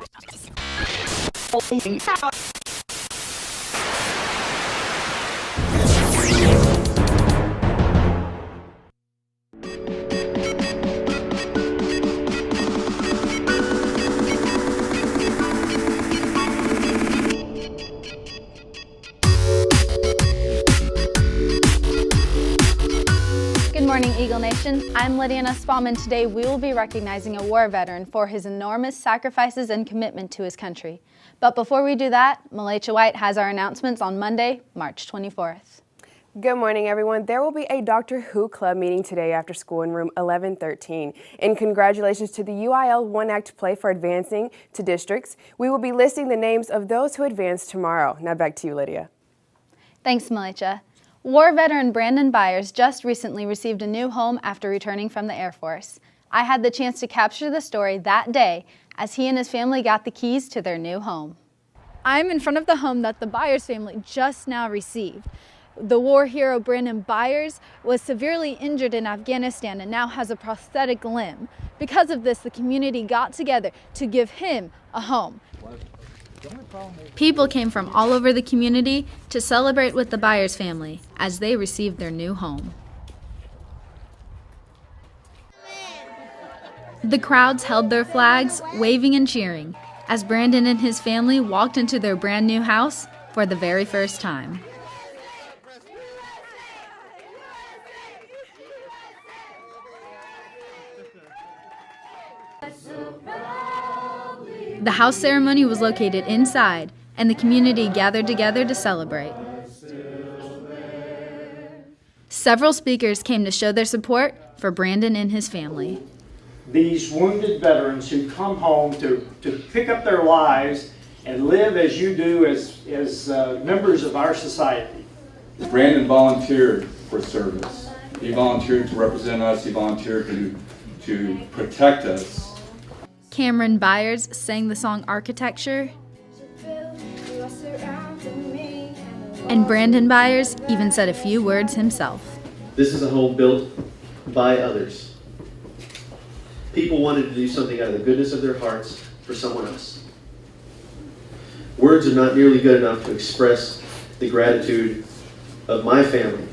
Good morning, Eagle Nation. I'm Lydia Nussbaum, and today we will be recognizing a war veteran for his enormous sacrifices and commitment to his country. But before we do that, Malacha White has our announcements on Monday, March 24th. Good morning, everyone. There will be a Doctor Who Club meeting today after school in room 1113. And congratulations to the UIL One Act play for advancing to districts. We will be listing the names of those who advance tomorrow. Now back to you, Lydia. Thanks, Malacha. War veteran Brandon Byers just recently received a new home after returning from the Air Force. I had the chance to capture the story that day as he and his family got the keys to their new home. I'm in front of the home that the Byers family just now received. The war hero Brandon Byers was severely injured in Afghanistan and now has a prosthetic limb. Because of this, the community got together to give him a home. People came from all over the community to celebrate with the Byers family as they received their new home. The crowds held their flags, waving and cheering, as Brandon and his family walked into their brand new house for the very first time. The house ceremony was located inside, and the community gathered together to celebrate. Several speakers came to show their support for Brandon and his family. These wounded veterans who come home to pick up their lives and live as you do as members of our society. Brandon volunteered for service. He volunteered to represent us. He volunteered to protect us. Cameron Byers sang the song Architecture, and Brandon Byers even said a few words himself. This is a home built by others. People wanted to do something out of the goodness of their hearts for someone else. Words are not nearly good enough to express the gratitude of my family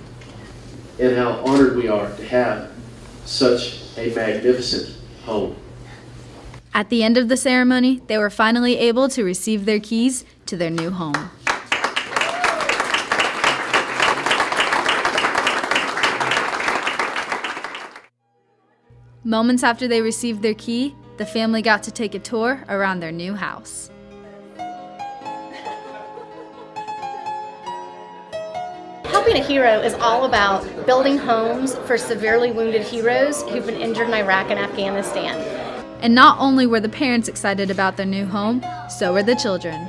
and how honored we are to have such a magnificent home. At the end of the ceremony, they were finally able to receive their keys to their new home. Moments after they received their key, the family got to take a tour around their new house. Helping a Hero is all about building homes for severely wounded heroes who've been injured in Iraq and Afghanistan. And not only were the parents excited about their new home, so were the children.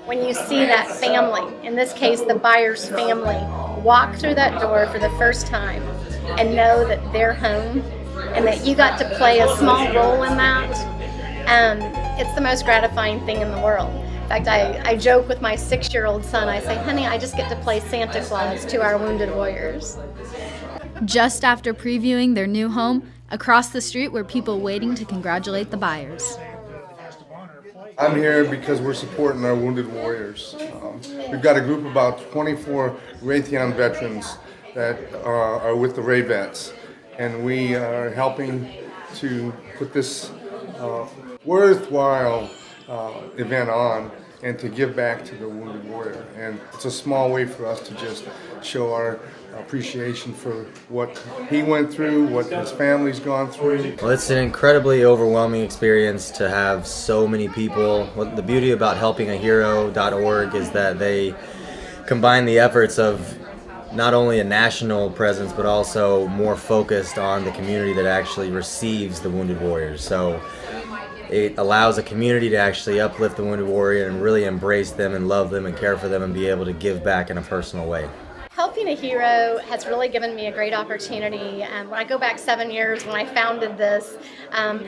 When you see that family, in this case the Byers family, walk through that door for the first time and know that they're home and that you got to play a small role in that, it's the most gratifying thing in the world. In fact, I joke with my 6-year-old son, I say, honey, I just get to play Santa Claus to our wounded warriors. Just after previewing their new home, across the street were people waiting to congratulate the Byers. I'm here because we're supporting our wounded warriors. We've got a group of about 24 Raytheon veterans that are with the Ray Vets, and we are helping to put this worthwhile event on and to give back to the wounded warrior. And it's a small way for us to just show our appreciation for what he went through, what his family's gone through. Well, it's an incredibly overwhelming experience to have so many people. Well, the beauty about helpingahero.org is that they combine the efforts of not only a national presence, but also more focused on the community that actually receives the wounded warriors. So it allows a community to actually uplift the wounded warrior and really embrace them and love them and care for them and be able to give back in a personal way. Helping a Hero has really given me a great opportunity. When I go back 7 years when I founded this,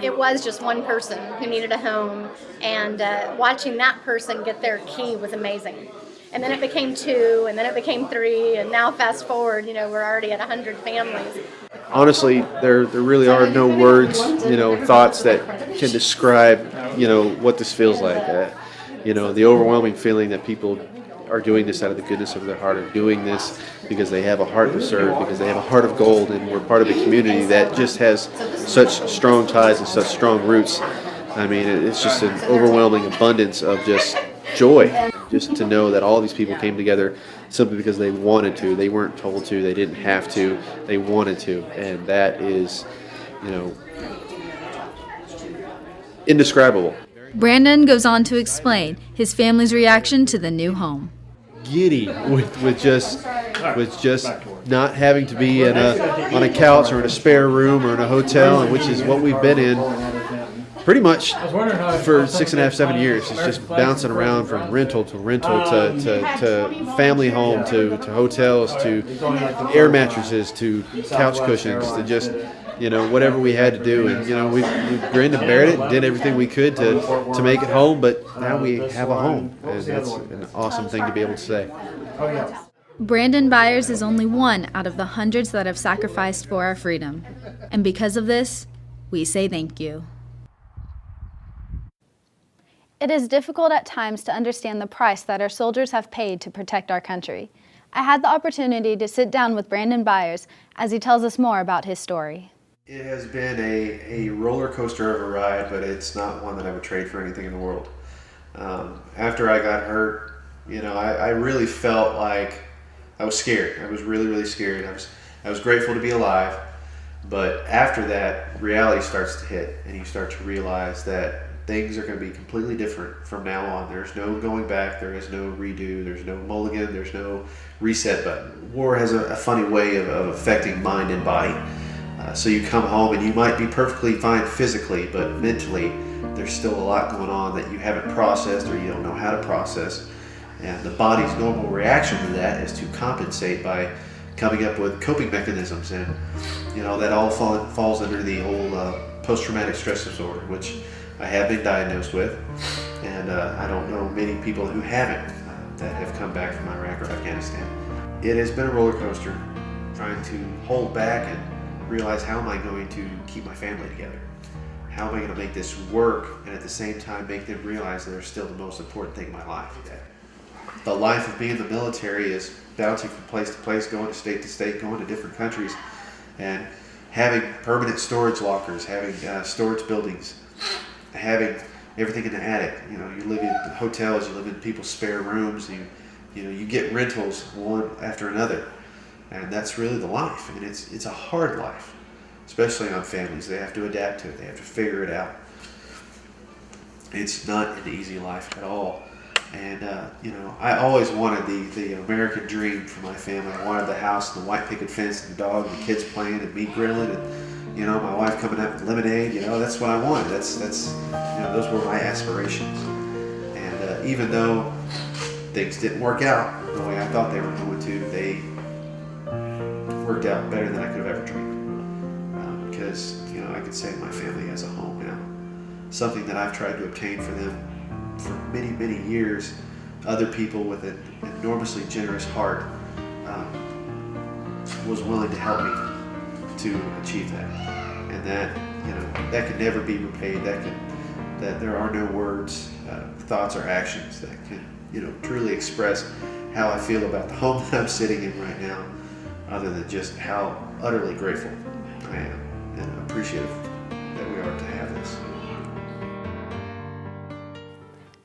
it was just one person who needed a home, and watching that person get their key was amazing. And then it became 2, and then it became 3, and now fast forward, we're already at 100 families. honestly, there really are no words, thoughts that can describe, what this feels like. The overwhelming feeling that people are doing this out of the goodness of their heart, are doing this because they have a heart to serve, because they have a heart of gold, and we're part of a community that just has such strong ties and such strong roots. I mean, it's just an overwhelming abundance of just joy, just to know that all these people came together simply because they wanted to. They weren't told to, they didn't have to, they wanted to, and that is, indescribable. Brandon goes on to explain his family's reaction to the new home. Giddy with just not having to be on a couch or in a spare room or in a hotel, and which is what we've been in pretty much for 6.5, 7 years. It's just bouncing around from rental to family home to hotels to air mattresses to couch cushions to just whatever we had to do, and we grinned and bared it and did everything we could to make it home. But now we have a home, and that's an awesome thing to be able to say. Brandon Byers is only one out of the hundreds that have sacrificed for our freedom, and because of this, we say thank you. It is difficult at times to understand the price that our soldiers have paid to protect our country. I had the opportunity to sit down with Brandon Byers as he tells us more about his story. It has been a roller coaster of a ride, but it's not one that I would trade for anything in the world. After I got hurt, I really felt like I was scared. I was really, really scared. I was grateful to be alive, but after that, reality starts to hit, and you start to realize that things are going to be completely different from now on. There's no going back. There is no redo. There's no mulligan. There's no reset button. War has a funny way of affecting mind and body. So you come home and you might be perfectly fine physically, but mentally there's still a lot going on that you haven't processed or you don't know how to process. And the body's normal reaction to that is to compensate by coming up with coping mechanisms. And that all falls under the old post-traumatic stress disorder, which I have been diagnosed with. And I don't know many people who haven't that have come back from Iraq or Afghanistan. It has been a roller coaster trying to hold back and realize, how am I going to keep my family together? How am I going to make this work and at the same time make them realize that they're still the most important thing in my life? The life of being in the military is bouncing from place to place, going to state, going to different countries, and having permanent storage lockers, having storage buildings, having everything in the attic. You live in hotels, you live in people's spare rooms, you get rentals one after another. And that's really the life. I mean, it's a hard life, especially on families. They have to adapt to it. They have to figure it out. It's not an easy life at all. And, I always wanted the American dream for my family. I wanted the house and the white picket fence and the dog and the kids playing and me grilling and, my wife coming up with lemonade. That's what I wanted. That's those were my aspirations. And even though things didn't work out the way I thought they were going to, they worked out better than I could have ever dreamed, because I could say my family has a home now, something that I've tried to obtain for them for many, many years. Other people with an enormously generous heart was willing to help me to achieve that, and that can never be repaid. That there are no words, thoughts, or actions that can truly express how I feel about the home that I'm sitting in right now, other than just how utterly grateful I am and appreciative that we are to have this.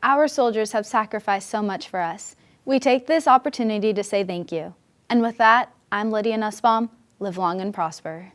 Our soldiers have sacrificed so much for us. We take this opportunity to say thank you. And with that, I'm Lydia Nussbaum. Live long and prosper.